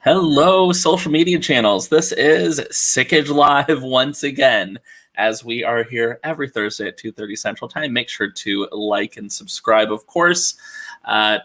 Hello, social media channels. This is Sikich Live once again. As we are here every Thursday at 2:30 Central Time, make sure to like and subscribe, of course,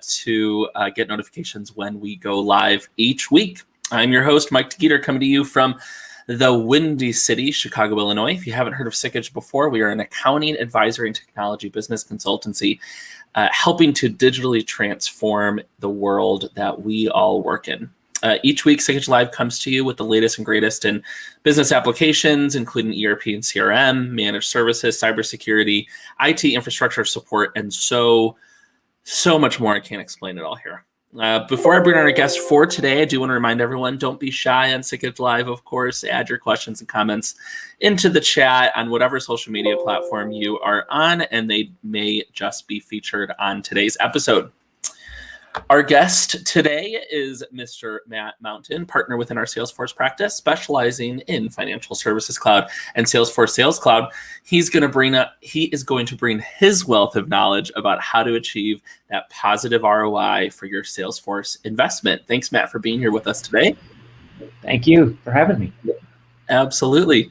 to get notifications when we go live each week. I'm your host, Mike Tegeter, coming to you from the Windy City, Chicago, Illinois. If you haven't heard of Sikich before, we are an accounting, advisory, and technology business consultancy helping to digitally transform the world that we all work in. Each week, Sikich Live comes to you with the latest and greatest in business applications, including ERP and CRM, managed services, cybersecurity, IT infrastructure support, and so much more. I can't explain it all here. Before I bring on our guest for today, I do want to remind everyone, don't be shy on Sikich Live, of course. Add your questions and comments into the chat on whatever social media platform you are on, and they may just be featured on today's episode. Our guest today is Mr. Matt Mountain, partner within our Salesforce practice, specializing in financial services cloud and Salesforce Sales Cloud. He is going to bring his wealth of knowledge about how to achieve that positive ROI for your Salesforce investment. Thanks, Matt, for being here with us today. Thank you for having me. Absolutely.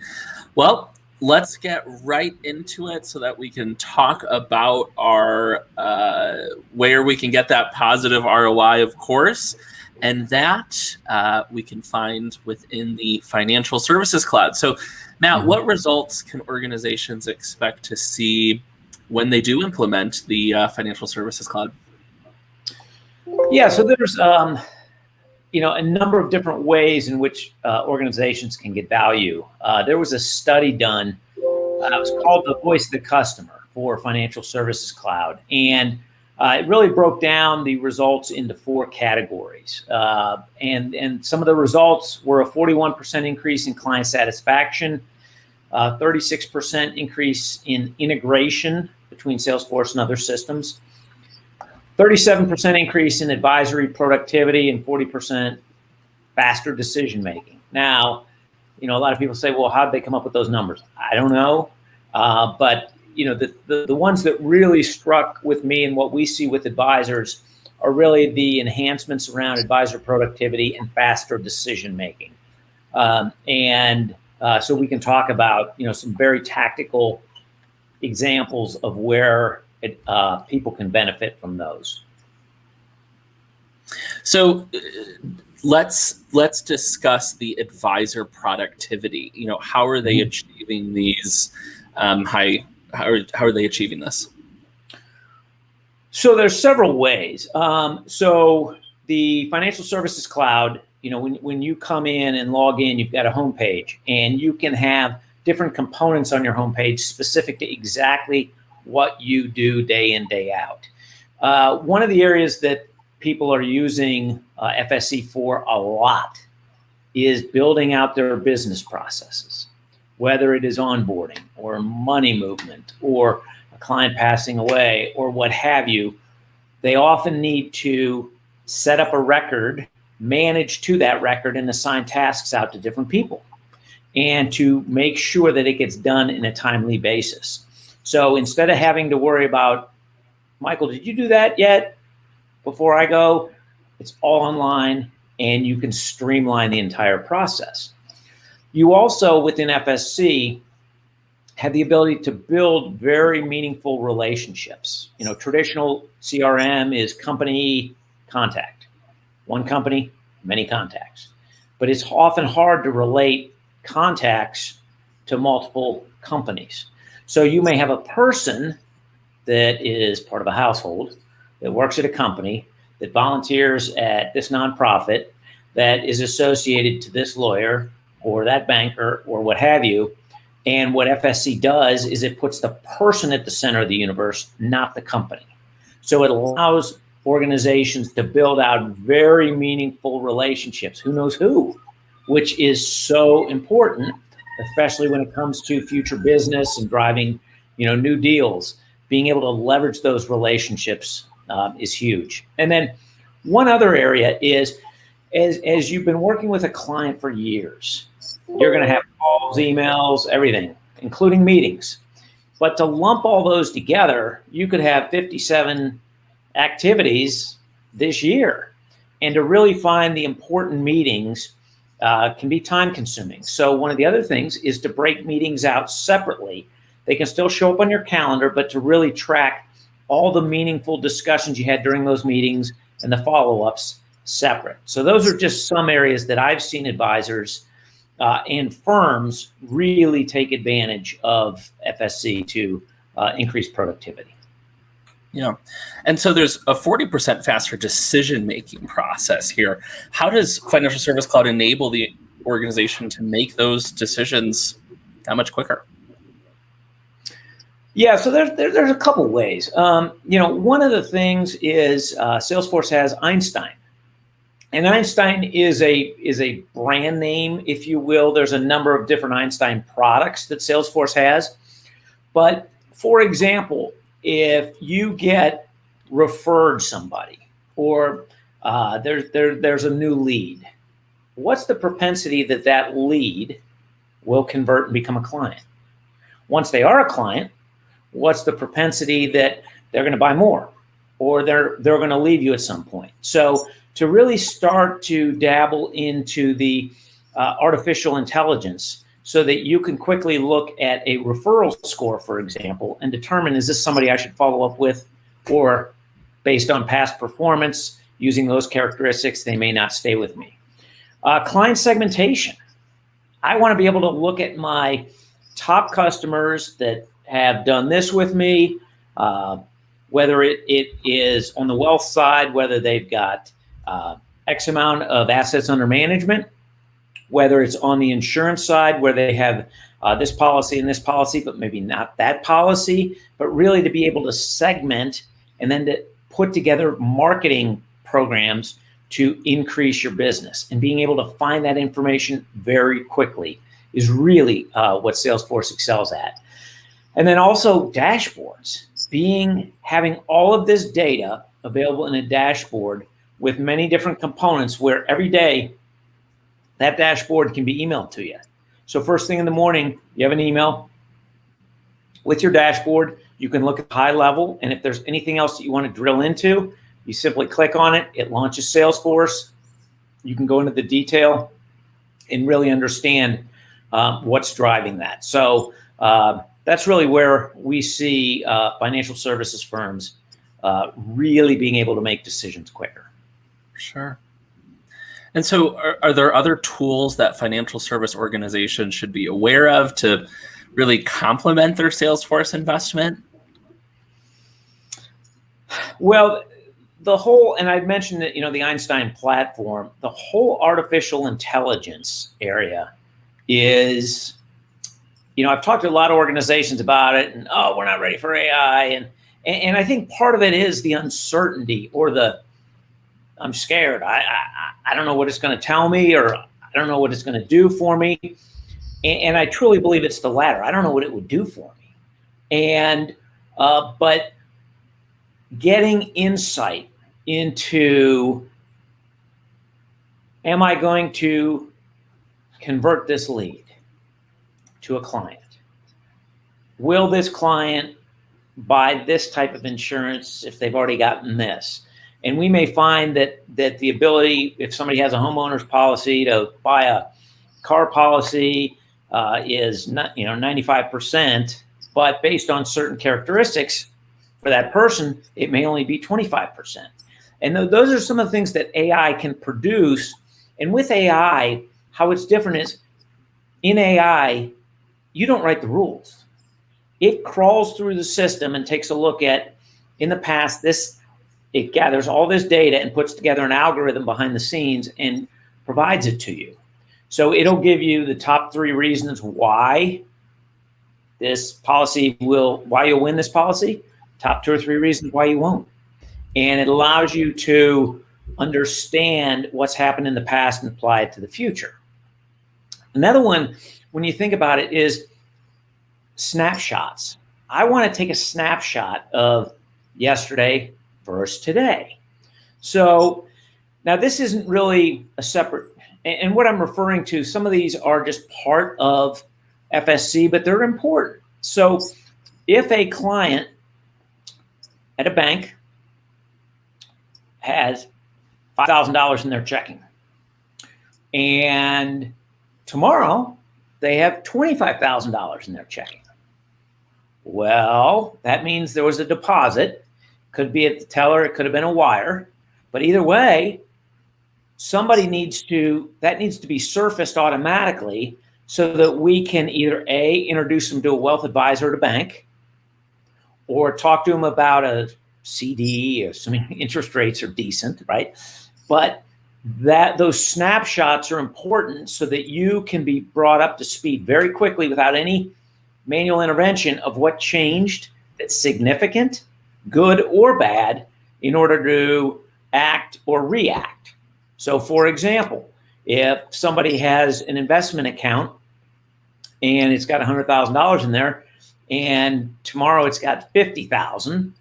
Well, let's get right into it so that we can talk about our where we can get that positive ROI, of course, and that we can find within the financial services cloud. So, Matt, what results can organizations expect to see when they do implement the financial services cloud? Yeah, so there's a number of different ways in which organizations can get value. There was a study done. It was called The Voice of the Customer for Financial Services Cloud. And it really broke down the results into 4 categories. And some of the results were a 41% increase in client satisfaction, 36% increase in integration between Salesforce and other systems, 37% increase in advisory productivity, and 40% faster decision-making. Now, a lot of people say, well, how did they come up with those numbers? I don't know. But, the ones that really struck with me and what we see with advisors are really the enhancements around advisor productivity and faster decision-making. So we can talk about, some very tactical examples of where people can benefit from those. So let's discuss the advisor productivity. How are they achieving these how are they achieving this? So there's several ways. So the financial services cloud, when you come in and log in, you've got a homepage, and you can have different components on your homepage specific to exactly what you do day in, day out. One of the areas that people are using FSC for a lot is building out their business processes, whether it is onboarding or money movement or a client passing away or what have you. They often need to set up a record, manage to that record, and assign tasks out to different people, and to make sure that it gets done in a timely basis. So instead of having to worry about, Michael, did you do that yet before I go? It's all online, and you can streamline the entire process. You also, within FSC, have the ability to build very meaningful relationships. Traditional CRM is company contact. One company, many contacts. But it's often hard to relate contacts to multiple companies. So you may have a person that is part of a household that works at a company, that volunteers at this nonprofit, that is associated to this lawyer or that banker or what have you. And what FSC does is it puts the person at the center of the universe, not the company. So it allows organizations to build out very meaningful relationships. Who knows who? Which is so important, especially when it comes to future business and driving, new deals. Being able to leverage those relationships is huge. And then one other area is, as you've been working with a client for years, you're going to have calls, emails, everything, including meetings. But to lump all those together, you could have 57 activities this year. And to really find the important meetings can be time consuming. So one of the other things is to break meetings out separately. They can still show up on your calendar, but to really track all the meaningful discussions you had during those meetings and the follow-ups separate. So those are just some areas that I've seen advisors and firms really take advantage of FSC to increase productivity. Yeah. And so there's a 40% faster decision-making process here. How does Financial Service Cloud enable the organization to make those decisions that much quicker? Yeah, so there's a couple ways. One of the things is Salesforce has Einstein. And Einstein is a brand name, if you will. There's a number of different Einstein products that Salesforce has. But for example, if you get referred somebody or there's a new lead, what's the propensity that that lead will convert and become a client? Once they are a client, what's the propensity that they're going to buy more or they're going to leave you at some point? So to really start to dabble into the artificial intelligence so that you can quickly look at a referral score, for example, and determine, is this somebody I should follow up with, or based on past performance, using those characteristics, they may not stay with me. Client segmentation. I want to be able to look at my top customers that have done this with me, whether it is on the wealth side, whether they've got X amount of assets under management, whether it's on the insurance side where they have this policy and this policy, but maybe not that policy, but really to be able to segment and then to put together marketing programs to increase your business. And being able to find that information very quickly is really what Salesforce excels at. And then also dashboards, having all of this data available in a dashboard with many different components where every day that dashboard can be emailed to you. So first thing in the morning, you have an email with your dashboard. You can look at high level, and if there's anything else that you want to drill into, you simply click on it. It launches Salesforce. You can go into the detail and really understand what's driving that. So that's really where we see financial services firms really being able to make decisions quicker. Sure. And so are there other tools that financial service organizations should be aware of to really complement their Salesforce investment? Well, the whole, and I mentioned that, the Einstein platform, the whole artificial intelligence area is, I've talked to a lot of organizations about it and, we're not ready for AI. And I think part of it is the uncertainty or I'm scared. I don't know what it's going to tell me, or I don't know what it's going to do for me. And I truly believe it's the latter. I don't know what it would do for me. And, but getting insight into, am I going to convert this lead to a client? Will this client buy this type of insurance if they've already gotten this? And we may find that the ability, if somebody has a homeowner's policy, to buy a car policy is not, 95%, but based on certain characteristics for that person, it may only be 25%. And those are some of the things that AI can produce. And with AI, how it's different is in AI, you don't write the rules. It crawls through the system and takes a look at, in the past, it gathers all this data and puts together an algorithm behind the scenes and provides it to you. So it'll give you the top 3 reasons why why you'll win this policy, top 2 or 3 reasons why you won't. And it allows you to understand what's happened in the past and apply it to the future. Another one, when you think about it, is snapshots. I want to take a snapshot of yesterday versus today. So now this isn't really a separate, and what I'm referring to, some of these are just part of FSC, but they're important. So if a client at a bank has $5,000 in their checking. And tomorrow they have $25,000 in their checking. Well, that means there was a deposit. Could be at the teller, it could have been a wire. But either way, that needs to be surfaced automatically so that we can either A, introduce them to a wealth advisor at a bank, or talk to them about a CD, or some interest rates are decent, right? But those snapshots are important so that you can be brought up to speed very quickly without any manual intervention of what changed that's significant, good or bad, in order to act or react. So for example, if somebody has an investment account and it's got $100,000 in there, and tomorrow it's got 50,000,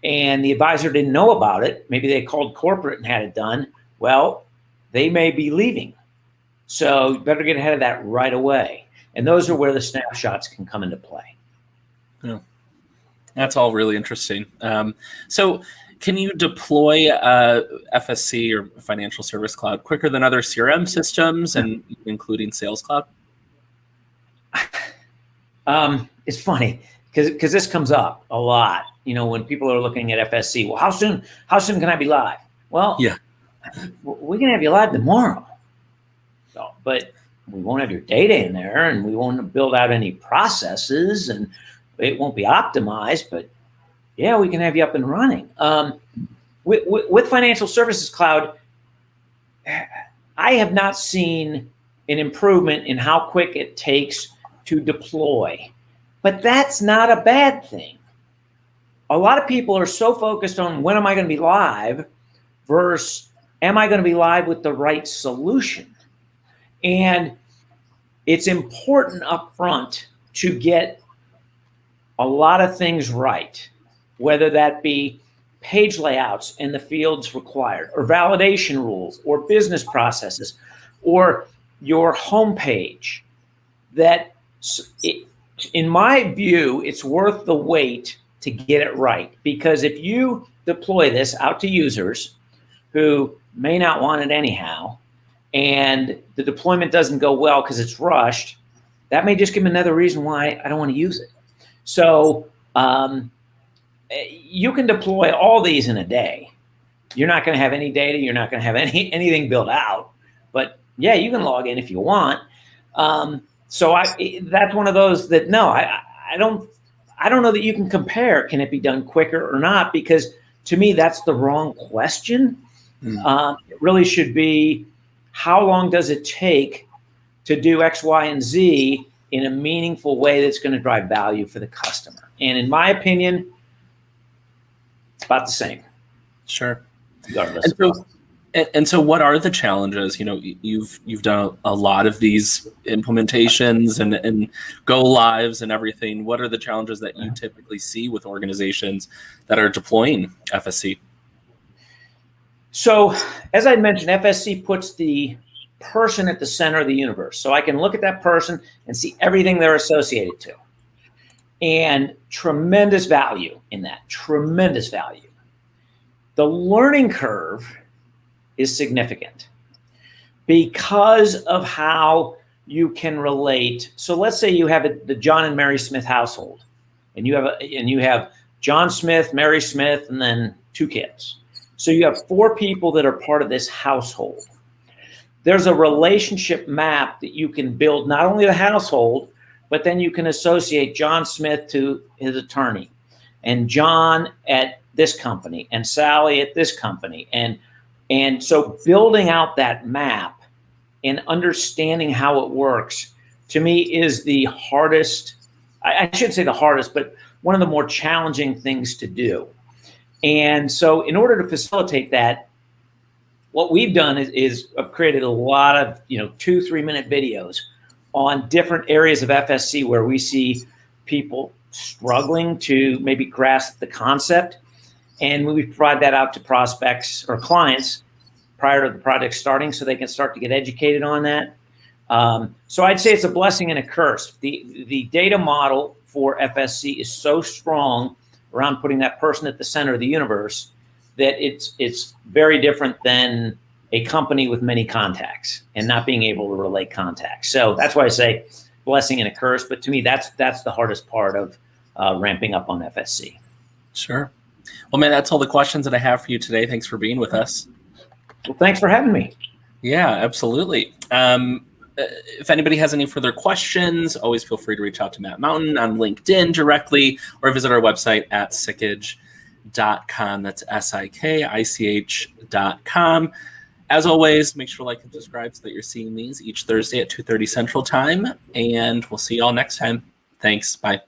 and the advisor didn't know about it, maybe they called corporate and had it done, well, they may be leaving. So you better get ahead of that right away. And those are where the snapshots can come into play. Yeah. That's all really interesting. So can you deploy FSC or Financial Service Cloud quicker than other CRM systems, and including Sales Cloud? It's funny because this comes up a lot. When people are looking at FSC, well, how soon can I be live? Well, yeah, we can have you live tomorrow. So, but we won't have your data in there, and we won't build out any processes, and it won't be optimized. But yeah, we can have you up and running. With Financial Services Cloud, I have not seen an improvement in how quick it takes to deploy, but that's not a bad thing. A lot of people are so focused on when am I going to be live versus am I going to be live with the right solution? And it's important up front to get a lot of things right, whether that be page layouts and the fields required, or validation rules, or business processes, or your homepage. In my view, it's worth the wait to get it right. Because if you deploy this out to users who may not want it anyhow, and the deployment doesn't go well because it's rushed, that may just give them another reason why I don't want to use it. So you can deploy all these in a day. You're not going to have any data. You're not going to have anything built out. But yeah, you can log in if you want. So that's one of those that no, I don't know that you can compare. Can it be done quicker or not? Because to me, that's the wrong question. It really should be, how long does it take to do X, Y, and Z in a meaningful way that's going to drive value for the customer? And in my opinion, it's about the same. Sure. Regardless. And so what are the challenges? You've done a lot of these implementations and go lives and everything. What are the challenges that you typically see with organizations that are deploying FSC? So as I mentioned, FSC puts the person at the center of the universe. So I can look at that person and see everything they're associated to. And tremendous value in that, tremendous value. The learning curve is significant because of how you can relate. So let's say you have the John and Mary Smith household, and you have John Smith, Mary Smith, and then 2 kids. So you have 4 people that are part of this household. There's a relationship map that you can build, not only the household, but then you can associate John Smith to his attorney, and John at this company, and Sally at this company. And so building out that map and understanding how it works, to me, is the hardest, I shouldn't say the hardest, but one of the more challenging things to do. And so in order to facilitate that, what we've done is I've created a lot of 2-3 minute videos on different areas of FSC where we see people struggling to maybe grasp the concept. And we provide that out to prospects or clients prior to the project starting so they can start to get educated on that. So I'd say it's a blessing and a curse. The data model for FSC is so strong around putting that person at the center of the universe that it's very different than a company with many contacts and not being able to relate contacts. So that's why I say blessing and a curse. But to me, that's the hardest part of ramping up on FSC. Sure. Well, man, that's all the questions that I have for you today. Thanks for being with us. Well, thanks for having me. Yeah, absolutely. If anybody has any further questions, always feel free to reach out to Matt Mountain on LinkedIn directly or visit our website at sikich.com. That's sikich.com. As always, make sure to like and subscribe so that you're seeing these each Thursday at 2:30 Central Time. And we'll see you all next time. Thanks. Bye.